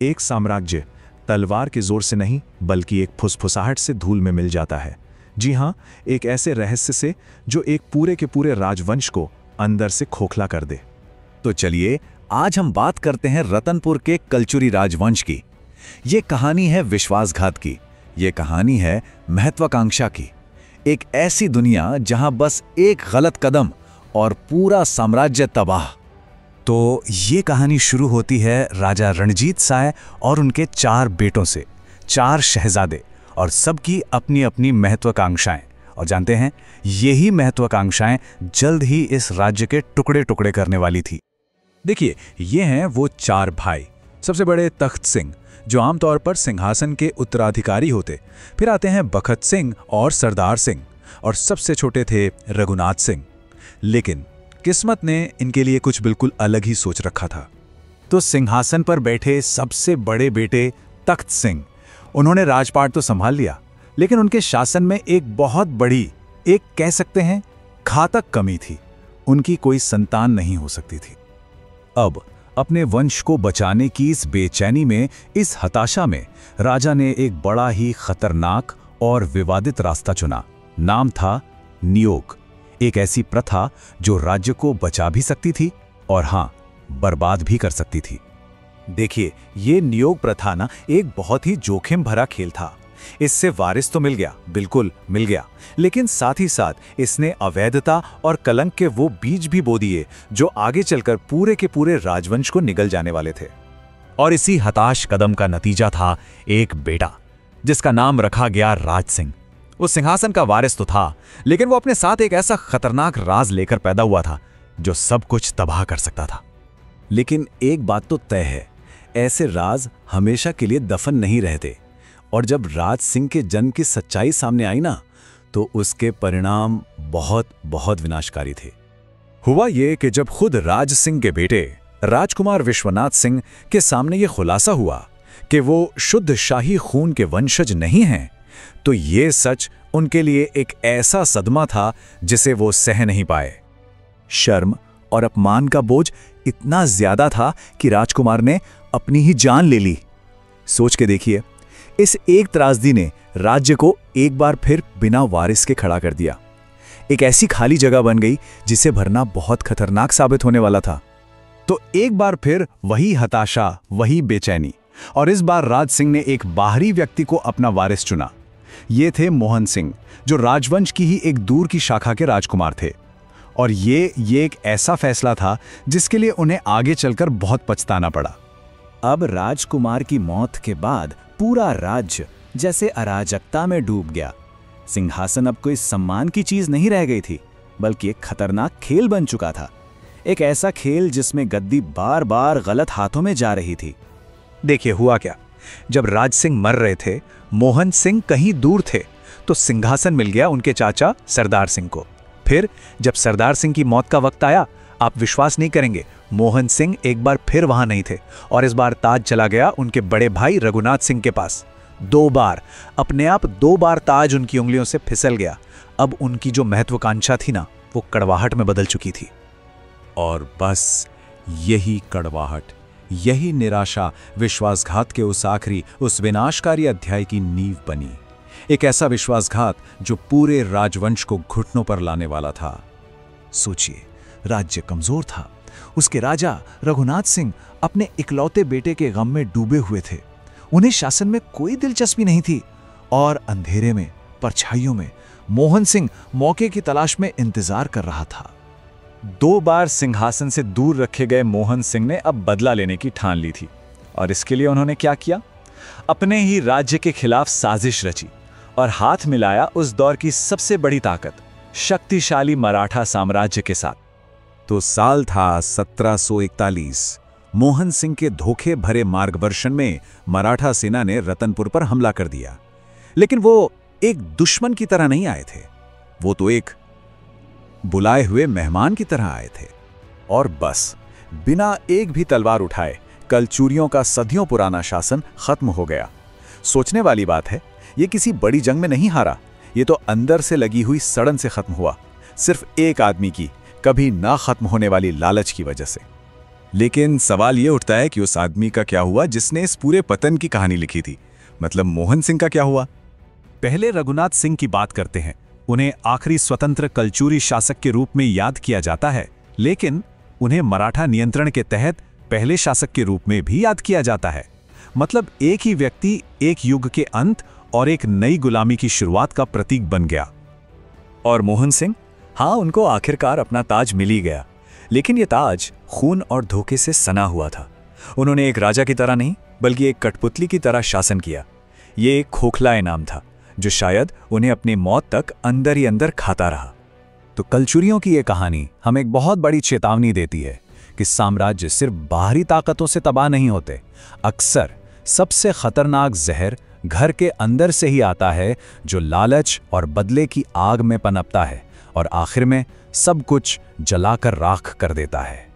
एक साम्राज्य तलवार के जोर से नहीं बल्कि एक फुसफुसाहट से धूल में मिल जाता है। जी हाँ, एक ऐसे रहस्य से जो एक पूरे के पूरे राजवंश को अंदर से खोखला कर दे। तो चलिए आज हम बात करते हैं रतनपुर के कलचुरी राजवंश की। ये कहानी है विश्वासघात की, ये कहानी है महत्वाकांक्षा की। एक ऐसी दुनिया जहां बस एक गलत कदम और पूरा साम्राज्य तबाह। तो ये कहानी शुरू होती है राजा रणजीत साय और उनके 4 बेटों से, 4 शहजादे, और सबकी अपनी अपनी महत्वाकांक्षाएं। और जानते हैं, यही महत्वाकांक्षाएं जल्द ही इस राज्य के टुकड़े टुकड़े करने वाली थी। देखिए, ये हैं वो 4 भाई। सबसे बड़े तख्त सिंह, जो आमतौर पर सिंहासन के उत्तराधिकारी होते। फिर आते हैं बखत सिंह और सरदार सिंह, और सबसे छोटे थे रघुनाथ सिंह। लेकिन किस्मत ने इनके लिए कुछ बिल्कुल अलग ही सोच रखा था। तो सिंहासन पर बैठे सबसे बड़े बेटे तख्त सिंह, उन्होंने राजपाट तो संभाल लिया, लेकिन उनके शासन में एक बहुत बड़ी, एक कह सकते हैं घातक कमी थी। उनकी कोई संतान नहीं हो सकती थी। अब अपने वंश को बचाने की इस बेचैनी में, इस हताशा में, राजा ने एक बड़ा ही खतरनाक और विवादित रास्ता चुना। नाम था नियोग। एक ऐसी प्रथा जो राज्य को बचा भी सकती थी और हां, बर्बाद भी कर सकती थी। देखिए, ये नियोग प्रथा ना एक बहुत ही जोखिम भरा खेल था। इससे वारिस तो मिल गया, बिल्कुल मिल गया, लेकिन साथ ही साथ इसने अवैधता और कलंक के वो बीज भी बो दिए जो आगे चलकर पूरे के पूरे राजवंश को निगल जाने वाले थे। और इसी हताश कदम का नतीजा था एक बेटा, जिसका नाम रखा गया राज सिंह। वो सिंहासन का वारिस तो था, लेकिन वो अपने साथ एक ऐसा खतरनाक राज लेकर पैदा हुआ था जो सब कुछ तबाह कर सकता था। लेकिन एक बात तो तय है, ऐसे राज हमेशा के लिए दफन नहीं रहते। और जब राज सिंह के जन्म की सच्चाई सामने आई ना, तो उसके परिणाम बहुत बहुत विनाशकारी थे। हुआ ये कि जब खुद राज सिंह के बेटे राजकुमार विश्वनाथ सिंह के सामने ये खुलासा हुआ कि वो शुद्ध शाही खून के वंशज नहीं हैं, तो ये सच उनके लिए एक ऐसा सदमा था जिसे वो सह नहीं पाए। शर्म और अपमान का बोझ इतना ज्यादा था कि राजकुमार ने अपनी ही जान ले ली। सोच के देखिए, इस एक त्रासदी ने राज्य को एक बार फिर बिना वारिस के खड़ा कर दिया। एक ऐसी खाली जगह बन गई जिसे भरना बहुत खतरनाक साबित होने वाला था। तो एक बार फिर वही हताशा, वही बेचैनी, और इस बार राज सिंह ने एक बाहरी व्यक्ति को अपना वारिस चुना। ये थे मोहन सिंह, जो राजवंश की ही एक दूर की शाखा के राजकुमार थे। और ये एक ऐसा फैसला था जिसके लिए उन्हें आगे चलकर बहुत पछताना पड़ा। अब राजकुमार की मौत के बाद पूरा राज्य जैसे अराजकता में डूब गया। सिंहासन अब कोई सम्मान की चीज नहीं रह गई थी, बल्कि एक खतरनाक खेल बन चुका था। एक ऐसा खेल जिसमें गद्दी बार बार गलत हाथों में जा रही थी। देखिए, हुआ क्या, जब राज सिंह मर रहे थे, मोहन सिंह कहीं दूर थे, तो सिंहासन मिल गया उनके चाचा सरदार सिंह को। फिर जब सरदार सिंह की मौत का वक्त आया, आप विश्वास नहीं करेंगे, मोहन सिंह एक बार फिर वहां नहीं थे, और इस बार ताज चला गया उनके बड़े भाई रघुनाथ सिंह के पास। 2 बार, अपने आप 2 बार ताज उनकी उंगलियों से फिसल गया। अब उनकी जो महत्वाकांक्षा थी ना, वो कड़वाहट में बदल चुकी थी। और बस यही कड़वाहट, यही निराशा विश्वासघात के उस विनाशकारी अध्याय की नींव बनी। एक ऐसा विश्वासघात जो पूरे राजवंश को घुटनों पर लाने वाला था। सोचिए, राज्य कमजोर था, उसके राजा रघुनाथ सिंह अपने इकलौते बेटे के गम में डूबे हुए थे। उन्हें शासन में कोई दिलचस्पी नहीं थी, और अंधेरे में, परछाइयों में मोहन सिंह मौके की तलाश में इंतजार कर रहा था। 2 बार सिंहासन से दूर रखे गए मोहन सिंह ने अब बदला लेने की ठान ली थी। और इसके लिए उन्होंने क्या किया? अपने ही राज्य के खिलाफ साजिश रची और हाथ मिलाया उस दौर की सबसे बड़ी ताकत, शक्तिशाली मराठा साम्राज्य के साथ। तो साल था 1741। मोहन सिंह के धोखे भरे मार्गदर्शन में मराठा सेना ने रतनपुर पर हमला कर दिया। लेकिन वो एक दुश्मन की तरह नहीं आए थे, वो तो एक बुलाए हुए मेहमान की तरह आए थे। और बस बिना एक भी तलवार उठाए कलचूरियों का सदियों पुराना शासन खत्म हो गया। सोचने वाली बात है, ये किसी बड़ी जंग में नहीं हारा, ये तो अंदर से लगी हुई सड़न से खत्म हुआ, सिर्फ एक आदमी की कभी ना खत्म होने वाली लालच की वजह से। लेकिन सवाल ये उठता है कि उस आदमी का क्या हुआ जिसने इस पूरे पतन की कहानी लिखी थी? मतलब मोहन सिंह का क्या हुआ? पहले रघुनाथ सिंह की बात करते हैं। उन्हें आखिरी स्वतंत्र कलचुरी शासक के रूप में याद किया जाता है, लेकिन उन्हें मराठा नियंत्रण के तहत पहले शासक के रूप में भी याद किया जाता है। मतलब एक ही व्यक्ति एक युग के अंत और एक नई गुलामी की शुरुआत का प्रतीक बन गया। और मोहन सिंह, हाँ, उनको आखिरकार अपना ताज मिल ही गया, लेकिन ये ताज खून और धोखे से सना हुआ था। उन्होंने एक राजा की तरह नहीं, बल्कि एक कठपुतली की तरह शासन किया। ये एक खोखला इनाम था जो शायद उन्हें अपनी मौत तक अंदर ही अंदर खाता रहा। तो कलचुरियों की ये कहानी हमें एक बहुत बड़ी चेतावनी देती है कि साम्राज्य सिर्फ बाहरी ताकतों से तबाह नहीं होते। अक्सर सबसे खतरनाक जहर घर के अंदर से ही आता है, जो लालच और बदले की आग में पनपता है और आखिर में सब कुछ जलाकर राख कर देता है।